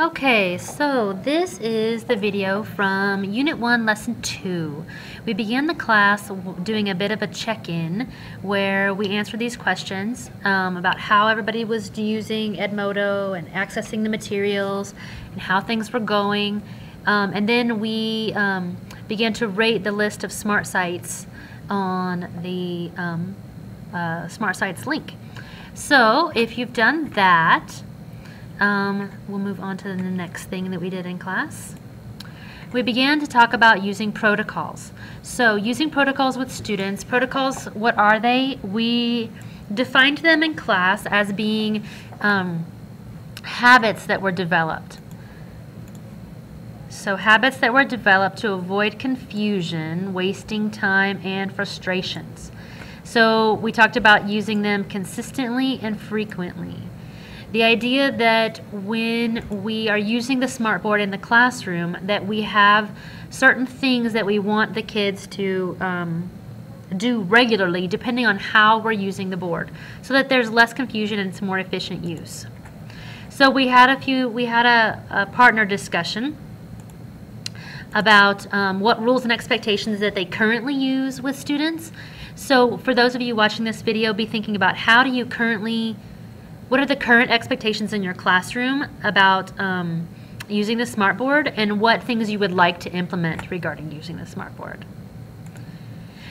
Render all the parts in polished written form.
Okay, so this is the video from Unit 1, Lesson 2. We began the class doing a bit of a check-in where we answered these questions about how everybody was using Edmodo and accessing the materials and how things were going. And then we began to rate the list of smart sites on the smart sites link. So if you've done that, we'll move on to the next thing that we did in class. We began to talk about using protocols. So using protocols with students. Protocols, what are they? We defined them in class as being habits that were developed. So habits that were developed to avoid confusion, wasting time, and frustrations. So we talked about using them consistently and frequently. The idea that when we are using the smartboard in the classroom, that we have certain things that we want the kids to do regularly depending on how we're using the board, so that there's less confusion and it's more efficient use. So we had a partner discussion about what rules and expectations that they currently use with students. So for those of you watching this video, be thinking about what are the current expectations in your classroom about using the smartboard, and what things you would like to implement regarding using the smartboard.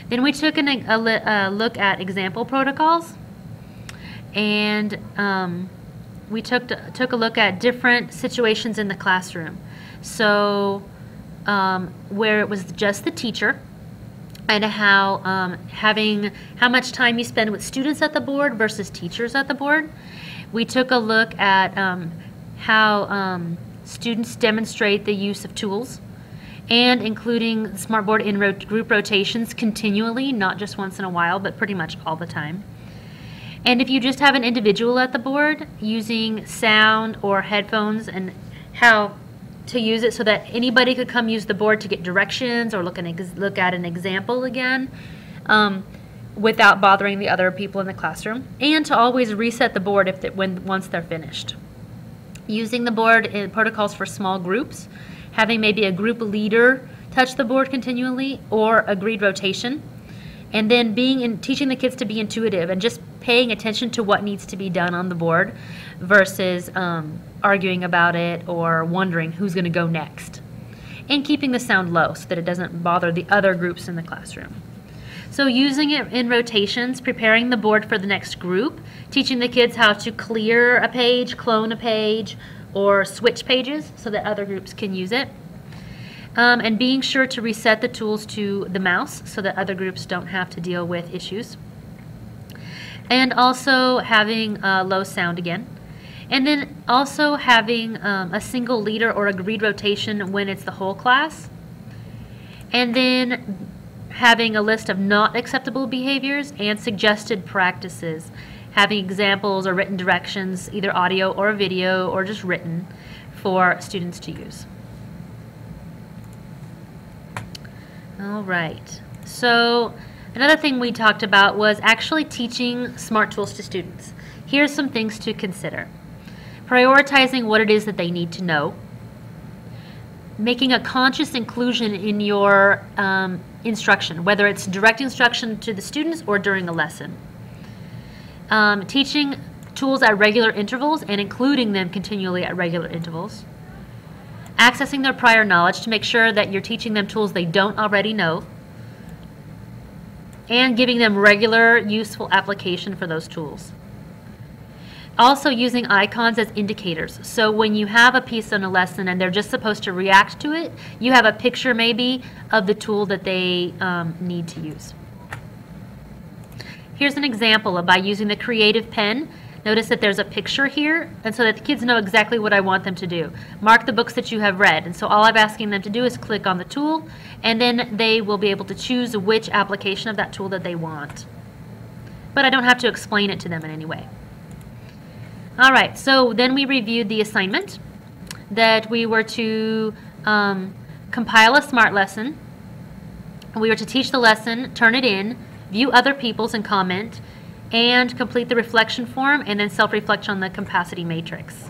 Then we took a look at example protocols, and we took a look at different situations in the classroom. So where it was just the teacher, and how much time you spend with students at the board versus teachers at the board. We took a look at how students demonstrate the use of tools, and including the smartboard in group rotations continually, not just once in a while, but pretty much all the time. And if you just have an individual at the board, using sound or headphones, and how to use it so that anybody could come use the board to get directions or look at an example again without bothering the other people in the classroom, and to always reset the board once they're finished. Using the board in protocols for small groups, having maybe a group leader touch the board continually or agreed rotation, and then teaching the kids to be intuitive and just paying attention to what needs to be done on the board versus arguing about it or wondering who's going to go next, and keeping the sound low so that it doesn't bother the other groups in the classroom. So using it in rotations, preparing the board for the next group, teaching the kids how to clear a page, clone a page, or switch pages so that other groups can use it. And being sure to reset the tools to the mouse so that other groups don't have to deal with issues. And also having low sound again. And then also having a single leader or agreed rotation when it's the whole class. And then having a list of not acceptable behaviors and suggested practices. Having examples or written directions, either audio or video or just written, for students to use. All right. So another thing we talked about was actually teaching smart tools to students. Here's some things to consider. Prioritizing what it is that they need to know. Making a conscious inclusion in your instruction, whether it's direct instruction to the students or during a lesson. Teaching tools at regular intervals and including them continually at regular intervals. Accessing their prior knowledge to make sure that you're teaching them tools they don't already know. And giving them regular useful application for those tools. Also using icons as indicators. So when you have a piece on a lesson and they're just supposed to react to it, you have a picture maybe of the tool that they need to use. Here's an example by using the creative pen. Notice that there's a picture here, and so that the kids know exactly what I want them to do. Mark the books that you have read, and so all I'm asking them to do is click on the tool, and then they will be able to choose which application of that tool that they want. But I don't have to explain it to them in any way. All right, so then we reviewed the assignment that we were to compile a smart lesson. We were to teach the lesson, turn it in, view other people's and comment, and complete the reflection form, and then self-reflect on the capacity matrix.